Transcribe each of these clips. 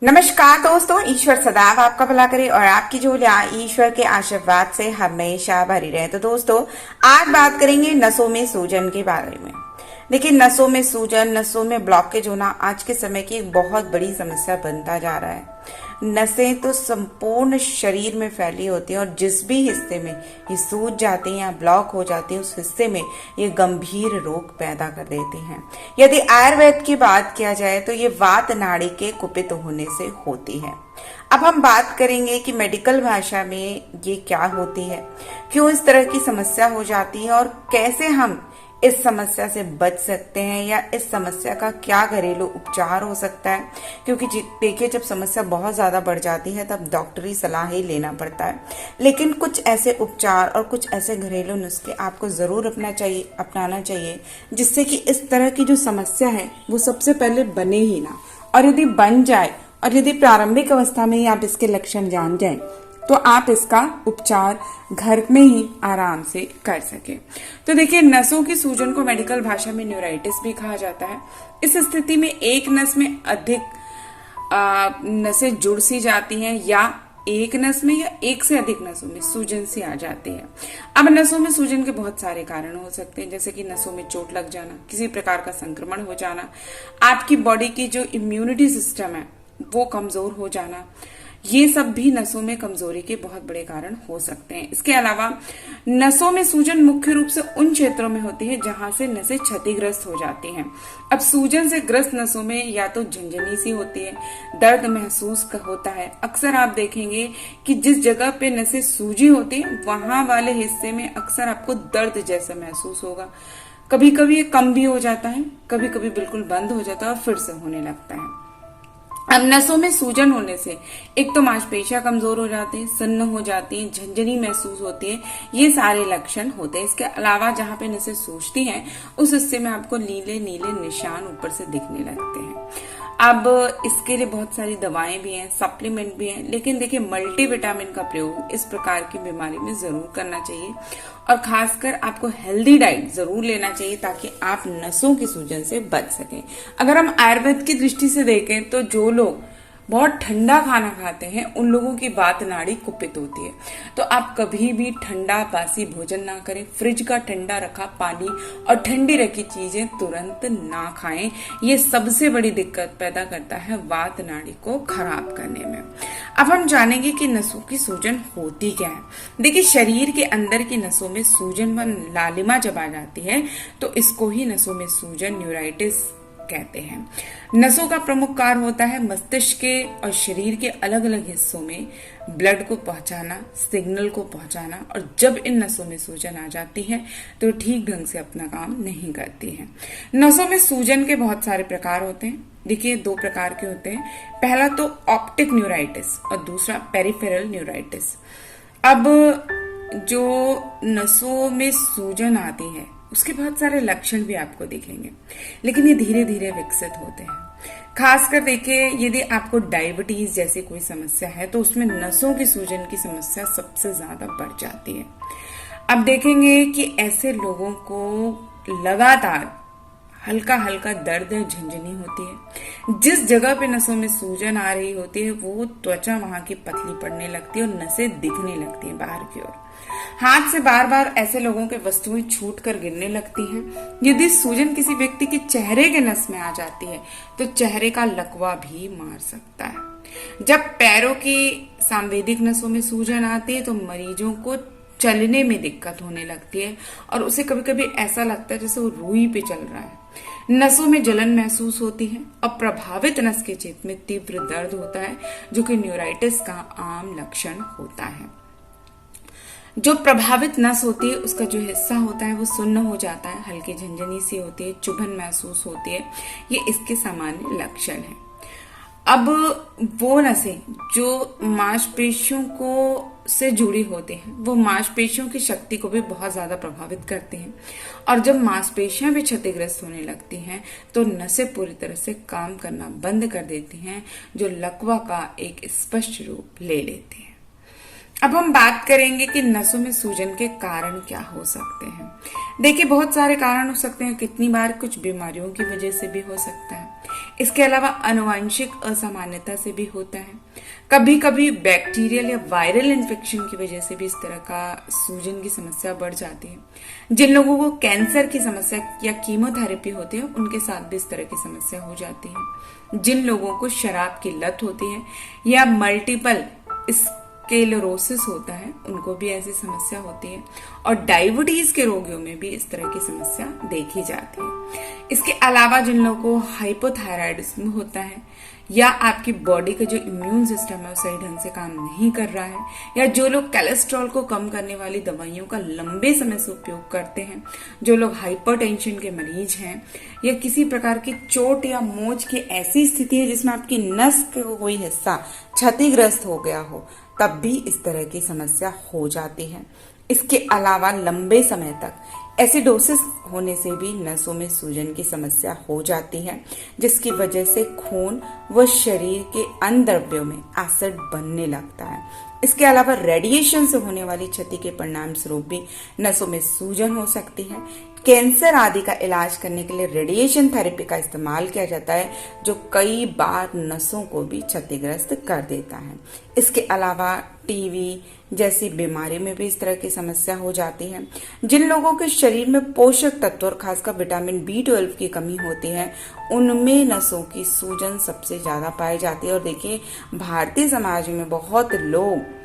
नमस्कार दोस्तों, ईश्वर सदैव आपका भला करे और आपकी झोलियां ईश्वर के आशीर्वाद से हमेशा भरी रहे। तो दोस्तों, आज बात करेंगे नसों में सूजन के बारे में। देखिए, नसों में सूजन, नसों में ब्लॉकेज होना आज के समय की एक बहुत बड़ी समस्या बनता जा रहा है। नसें तो संपूर्ण शरीर में फैली होती हैं और जिस भी हिस्से में ये सूज जाती हैं या ब्लॉक हो जाती हैं, उस हिस्से में ये गंभीर रोग पैदा कर देती हैं। यदि आयुर्वेद की बात किया जाए तो ये वात नाड़ी के कुपित होने से होती है। अब हम बात करेंगे कि मेडिकल भाषा में ये क्या होती है, क्यों इस तरह की समस्या हो जाती है और कैसे हम इस समस्या से बच सकते हैं या इस समस्या का क्या घरेलू उपचार हो सकता है। क्योंकि देखिए, जब समस्या बहुत ज्यादा बढ़ जाती है तब डॉक्टरी सलाह ही लेना पड़ता है। लेकिन कुछ ऐसे उपचार और कुछ ऐसे घरेलू नुस्खे आपको जरूर अपनाना चाहिए जिससे कि इस तरह की जो समस्या है वो सबसे पहले बने ही ना, और यदि बन जाए और यदि प्रारंभिक अवस्था में ही आप इसके लक्षण जान जाएं तो आप इसका उपचार घर में ही आराम से कर सके। तो देखिए, नसों की सूजन को मेडिकल भाषा में न्यूराइटिस भी कहा जाता है। इस स्थिति में एक नस में अधिक नसें जुड़ सी जाती हैं या एक नस में या एक से अधिक नसों में सूजन सी आ जाती है। अब नसों में सूजन के बहुत सारे कारण हो सकते हैं, जैसे कि नसों में चोट लग जाना, किसी प्रकार का संक्रमण हो जाना, आपकी बॉडी की जो इम्यूनिटी सिस्टम है वो कमजोर हो जाना, ये सब भी नसों में कमजोरी के बहुत बड़े कारण हो सकते हैं। इसके अलावा नसों में सूजन मुख्य रूप से उन क्षेत्रों में होती है जहां से नसें क्षतिग्रस्त हो जाती हैं। अब सूजन से ग्रस्त नसों में या तो झंझनी सी होती है, दर्द महसूस होता है। अक्सर आप देखेंगे कि जिस जगह पे नसें सूजी होती है वहां वाले हिस्से में अक्सर आपको दर्द जैसा महसूस होगा। कभी कभी ये कम भी हो जाता है, कभी कभी बिल्कुल बंद हो जाता है और फिर से होने लगता है। अब नसों में सूजन होने से एक तो मांसपेशियां कमजोर हो जाती हैं, सन्न हो जाती हैं, झंझनी महसूस होती है, ये सारे लक्षण होते हैं। इसके अलावा जहां पे नसें सूजती हैं उस हिस्से में आपको नीले नीले निशान ऊपर से दिखने लगते हैं। अब इसके लिए बहुत सारी दवाएं भी हैं, सप्लीमेंट भी हैं, लेकिन देखिए, मल्टीविटामिन का प्रयोग इस प्रकार की बीमारी में जरूर करना चाहिए और खासकर आपको हेल्दी डाइट जरूर लेना चाहिए ताकि आप नसों की सूजन से बच सकें। अगर हम आयुर्वेद की दृष्टि से देखें तो जो लोग बहुत ठंडा खाना खाते हैं उन लोगों की वात नाड़ी कुपित होती है। तो आप कभी भी ठंडा बासी भोजन ना करें, फ्रिज का ठंडा रखा पानी और ठंडी रखी चीजें तुरंत ना खाएं। ये सबसे बड़ी दिक्कत पैदा करता है वात नाड़ी को खराब करने में। अब हम जानेंगे कि नसों की सूजन होती क्या है। देखिए, शरीर के अंदर की नसों में सूजन व लालिमा जब आ जाती है तो इसको ही नसों में सूजन, न्यूराइटिस कहते हैं। नसों का प्रमुख कार्य होता है मस्तिष्क के और शरीर के अलग अलग हिस्सों में ब्लड को पहुंचाना, सिग्नल को पहुंचाना, और जब इन नसों में सूजन आ जाती है तो ठीक ढंग से अपना काम नहीं करती है। नसों में सूजन के बहुत सारे प्रकार होते हैं। देखिए, दो प्रकार के होते हैं। पहला तो ऑप्टिक न्यूराइटिस और दूसरा पेरिफेरल न्यूराइटिस। अब जो नसों में सूजन आती है उसके बहुत सारे लक्षण भी आपको दिखेंगे, लेकिन ये धीरे धीरे विकसित होते हैं। खासकर देखिए, यदि आपको डायबिटीज जैसी कोई समस्या है तो उसमें नसों की सूजन की समस्या सबसे ज्यादा बढ़ जाती है। अब देखेंगे कि ऐसे लोगों को लगातार हल्का हल्का दर्द और झंझनी होती है। जिस जगह पे नसों में सूजन आ रही होती है वो त्वचा वहां की पतली पड़ने लगती है और नसें दिखने लगती हैं बाहर की ओर। हाथ से बार बार ऐसे लोगों के वस्तुएं छूट कर गिरने लगती हैं। यदि सूजन किसी व्यक्ति के चेहरे के नस में आ जाती है तो चेहरे का लकवा भी मार सकता है। जब पैरों की सांवेदिक नसों में सूजन आती है तो मरीजों को चलने में दिक्कत होने लगती है और उसे कभी कभी ऐसा लगता है जैसे वो रुई पे चल रहा है। नसों में जलन महसूस होती है और प्रभावित नस के क्षेत्र में तीव्र दर्द होता है, जो कि न्यूराइटिस का आम लक्षण होता है। जो प्रभावित नस होती है उसका जो हिस्सा होता है वो सुन्न हो जाता है, हल्की झंझनी सी होती है, चुभन महसूस होती है। ये इसके सामान्य लक्षण है। अब वो नसें जो मांसपेशियों को से जुड़ी होती हैं वो मांसपेशियों की शक्ति को भी बहुत ज्यादा प्रभावित करती हैं, और जब मांसपेशियां भी क्षतिग्रस्त होने लगती हैं तो नसें पूरी तरह से काम करना बंद कर देती हैं, जो लकवा का एक स्पष्ट रूप ले लेती हैं। अब हम बात करेंगे कि नसों में सूजन के कारण क्या हो सकते हैं। देखिए, बहुत सारे कारण हो सकते हैं। कितनी बार कुछ बीमारियों की वजह से भी हो सकता है। इसके अलावा आनुवंशिक असामान्यता से भी होता है। कभी कभी बैक्टीरियल या वायरल इन्फेक्शन की वजह से भी इस तरह का सूजन की समस्या बढ़ जाती है। जिन लोगों को कैंसर की समस्या या कीमोथेरेपी होती है उनके साथ भी इस तरह की समस्या हो जाती है। जिन लोगों को शराब की लत होती है या मल्टीपल स्क्लेरोसिस होता है उनको भी ऐसी समस्या होती है, और डायबिटीज के रोगियों में भी इस तरह की समस्या देखी जाती है। इसके अलावा जिन लोगों को हाइपोथायराइडिज्म होता है या आपकी बॉडी का जो इम्यून सिस्टम है वो सही ढंग से काम नहीं कर रहा है, या जो लोग कोलेस्ट्रॉल को कम करने वाली दवाइयों का लंबे समय से उपयोग करते हैं, जो लोग हाइपरटेंशन के मरीज हैं, या किसी प्रकार की चोट या मोच की ऐसी स्थिति है जिसमें आपकी नस का कोई हिस्सा क्षतिग्रस्त हो गया हो, तब भी इस तरह की समस्या हो जाती है। इसके अलावा लंबे समय तक एसिडोसिस होने से भी नसों में सूजन की समस्या हो जाती है, जिसकी वजह से खून व शरीर के अंतर्द्रव्यों में एसिड बनने लगता है। इसके अलावा रेडिएशन से होने वाली क्षति के परिणाम स्वरूप भी नसों में सूजन हो सकती है। कैंसर आदि का इलाज करने के लिए रेडिएशन थेरेपी का इस्तेमाल किया जाता है, जो कई बार नसों को भी क्षतिग्रस्त कर देता है। इसके अलावा टीबी जैसी बीमारी में भी इस तरह की समस्या हो जाती है। जिन लोगों के शरीर में पोषक तत्व और खासकर विटामिन B12 की कमी होती है उनमें नसों की सूजन सबसे ज्यादा पाई जाती है। और देखिए, भारतीय समाज में बहुत लोग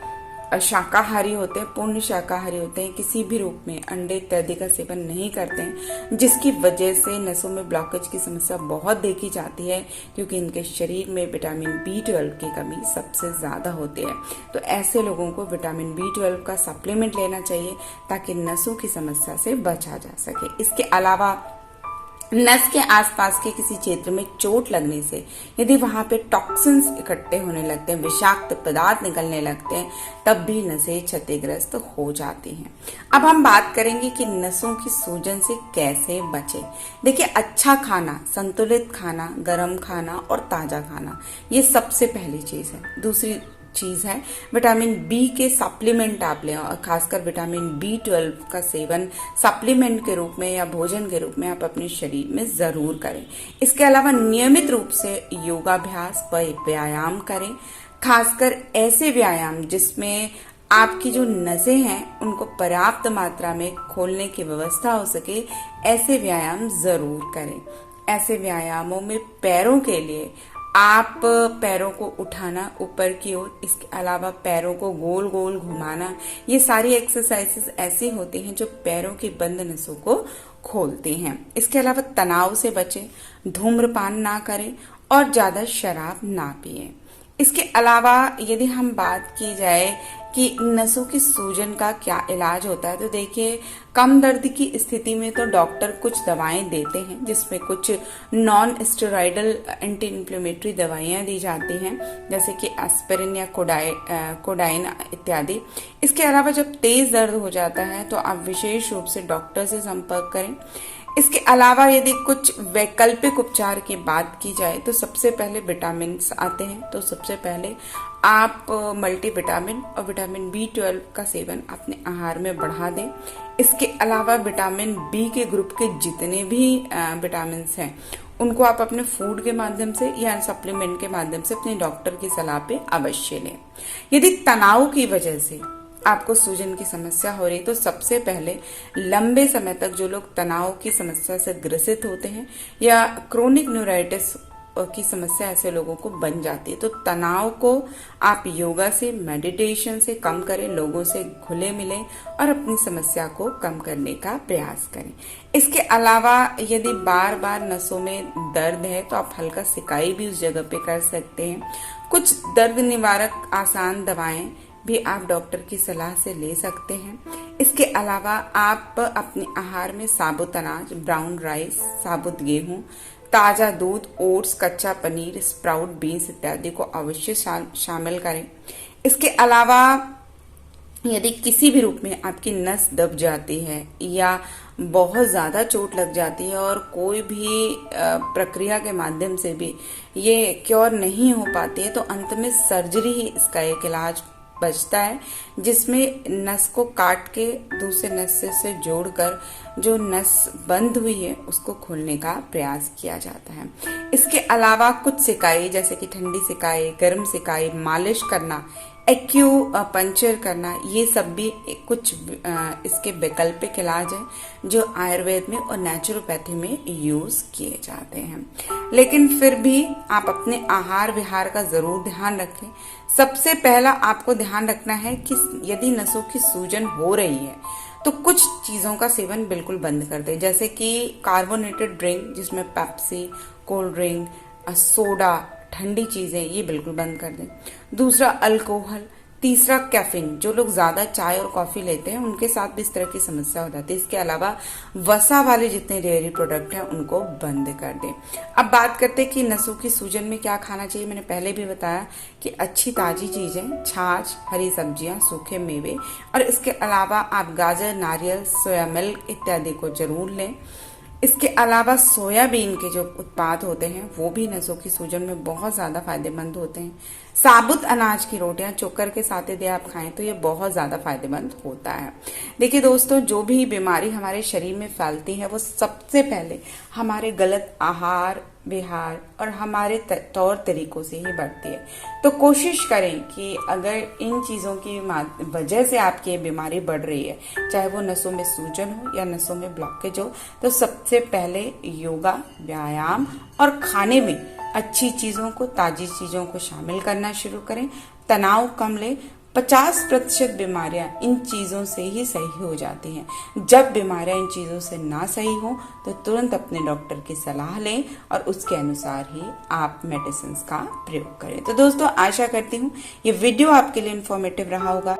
शाकाहारी होते हैं, पूर्ण शाकाहारी होते हैं, किसी भी रूप में अंडे इत्यादि का सेवन नहीं करते हैं, जिसकी वजह से नसों में ब्लॉकेज की समस्या बहुत देखी जाती है, क्योंकि इनके शरीर में विटामिन B12 की कमी सबसे ज्यादा होती है। तो ऐसे लोगों को विटामिन B12 का सप्लीमेंट लेना चाहिए ताकि नसों की समस्या से बचा जा सके। इसके अलावा नस के आसपास के किसी क्षेत्र में चोट लगने से यदि वहां पे टॉक्सिन्स इकट्ठे होने लगते हैं, विषाक्त पदार्थ निकलने लगते हैं, तब भी नसें क्षतिग्रस्त हो जाती हैं। अब हम बात करेंगे कि नसों की सूजन से कैसे बचें। देखिए, अच्छा खाना, संतुलित खाना, गर्म खाना और ताजा खाना, ये सबसे पहली चीज है। दूसरी चीज है विटामिन बी के सप्लीमेंट आप लें, और खासकर विटामिन B12 का सेवन सप्लीमेंट के रूप में या भोजन के रूप में आप अपने शरीर में जरूर करें। इसके अलावा नियमित रूप से योगाभ्यास व व्यायाम करें, खासकर ऐसे व्यायाम जिसमें आपकी जो नसें हैं उनको पर्याप्त मात्रा में खोलने की व्यवस्था हो सके, ऐसे व्यायाम जरूर करें। ऐसे व्यायामों में पैरों के लिए आप पैरों को उठाना ऊपर की ओर, इसके अलावा पैरों को गोल गोल घुमाना, ये सारी एक्सरसाइजेस ऐसी होती हैं जो पैरों की बंद नसों को खोलती हैं। इसके अलावा तनाव से बचें, धूम्रपान ना करें और ज्यादा शराब ना पिएं। इसके अलावा यदि हम बात की जाए कि नसों की सूजन का क्या इलाज होता है, तो देखिए, कम दर्द की स्थिति में तो डॉक्टर कुछ दवाएं देते हैं, जिसमें कुछ नॉन स्टेरॉइडल एंटी इन्फ्लेमेटरी दवाइयां दी जाती हैं, जैसे कि एस्पिरिन या कोडाइन इत्यादि। इसके अलावा जब तेज दर्द हो जाता है तो आप विशेष रूप से डॉक्टर से संपर्क करें। इसके अलावा यदि कुछ वैकल्पिक उपचार की बात की जाए तो सबसे पहले विटामिन आते हैं। तो सबसे पहले आप मल्टीविटामिन और विटामिन B12 का सेवन अपने आहार में बढ़ा दें। इसके अलावा विटामिन बी के ग्रुप के जितने भी विटामिन हैं उनको आप अपने फूड के माध्यम से या सप्लीमेंट के माध्यम से अपने डॉक्टर की सलाह पे अवश्य लें। यदि तनाव की वजह से आपको सूजन की समस्या हो रही तो सबसे पहले लंबे समय तक जो लोग तनाव की समस्या से ग्रसित होते हैं या क्रोनिक न्यूराइटिस की समस्या ऐसे लोगों को बन जाती है, तो तनाव को आप योगा से, मेडिटेशन से कम करें, लोगों से घुले मिलें और अपनी समस्या को कम करने का प्रयास करें। इसके अलावा यदि बार बार नसों में दर्द है तो आप हल्का सिकाई भी उस जगह पे कर सकते हैं। कुछ दर्द निवारक आसान दवाएं भी आप डॉक्टर की सलाह से ले सकते हैं। इसके अलावा आप अपने आहार में साबुत अनाज, ब्राउन राइस, साबुत गेहूं, ताजा दूध, ओट्स, कच्चा पनीर, स्प्राउट, बीन्स इत्यादि को अवश्य शामिल करें। इसके अलावा यदि किसी भी रूप में आपकी नस दब जाती है या बहुत ज्यादा चोट लग जाती है और कोई भी प्रक्रिया के माध्यम से भी ये क्योर नहीं हो पाती है, तो अंत में सर्जरी ही इसका एक इलाज बचता है, जिसमें नस को काट के दूसरे नस से जोड़कर जो नस बंद हुई है उसको खोलने का प्रयास किया जाता है। इसके अलावा कुछ सिकाई, जैसे कि ठंडी सिकाई, गर्म सिकाई, मालिश करना, एक्यू पंचर करना, ये सब भी कुछ इसके वैकल्पिक इलाज है जो आयुर्वेद में और नेचुरोपैथी में यूज किए जाते हैं। लेकिन फिर भी आप अपने आहार विहार का जरूर ध्यान रखें। सबसे पहला आपको ध्यान रखना है कि यदि नसों की सूजन हो रही है तो कुछ चीजों का सेवन बिल्कुल बंद कर दें, जैसे कि कार्बोनेटेड ड्रिंक जिसमें पेप्सी, कोल्ड ड्रिंक, सोडा, ठंडी चीजें, ये बिल्कुल बंद कर दें। दूसरा अल्कोहल। तीसरा कैफीन, जो लोग ज्यादा चाय और कॉफी लेते हैं उनके साथ भी इस तरह की समस्या हो जाती है। इसके अलावा वसा वाले जितने डेयरी प्रोडक्ट हैं उनको बंद कर दें। अब बात करते हैं कि नसों की सूजन में क्या खाना चाहिए। मैंने पहले भी बताया कि अच्छी ताजी चीजें, छाछ, हरी सब्जियां, सूखे मेवे, और इसके अलावा आप गाजर, नारियल, सोया मिल्क इत्यादि को जरूर लें। इसके अलावा सोयाबीन के जो उत्पाद होते हैं वो भी नसों की सूजन में बहुत ज्यादा फायदेमंद होते हैं। साबुत अनाज की रोटियां चोकर के साथ यदि आप खाएं तो ये बहुत ज्यादा फायदेमंद होता है। देखिए दोस्तों, जो भी बीमारी हमारे शरीर में फैलती है वो सबसे पहले हमारे गलत आहार विहार और हमारे तौर तरीकों से ही बढ़ती है। तो कोशिश करें कि अगर इन चीजों की वजह से आपकी बीमारी बढ़ रही है, चाहे वो नसों में सूजन हो या नसों में ब्लॉकेज हो, तो सबसे पहले योगा, व्यायाम और खाने में अच्छी चीजों को, ताजी चीजों को शामिल करना शुरू करें। तनाव कम लें। 50% बीमारियां इन चीजों से ही सही हो जाती हैं। जब बीमारियां इन चीजों से ना सही हो तो तुरंत अपने डॉक्टर की सलाह लें और उसके अनुसार ही आप मेडिसिन का प्रयोग करें। तो दोस्तों, आशा करती हूँ ये वीडियो आपके लिए इंफॉर्मेटिव रहा होगा।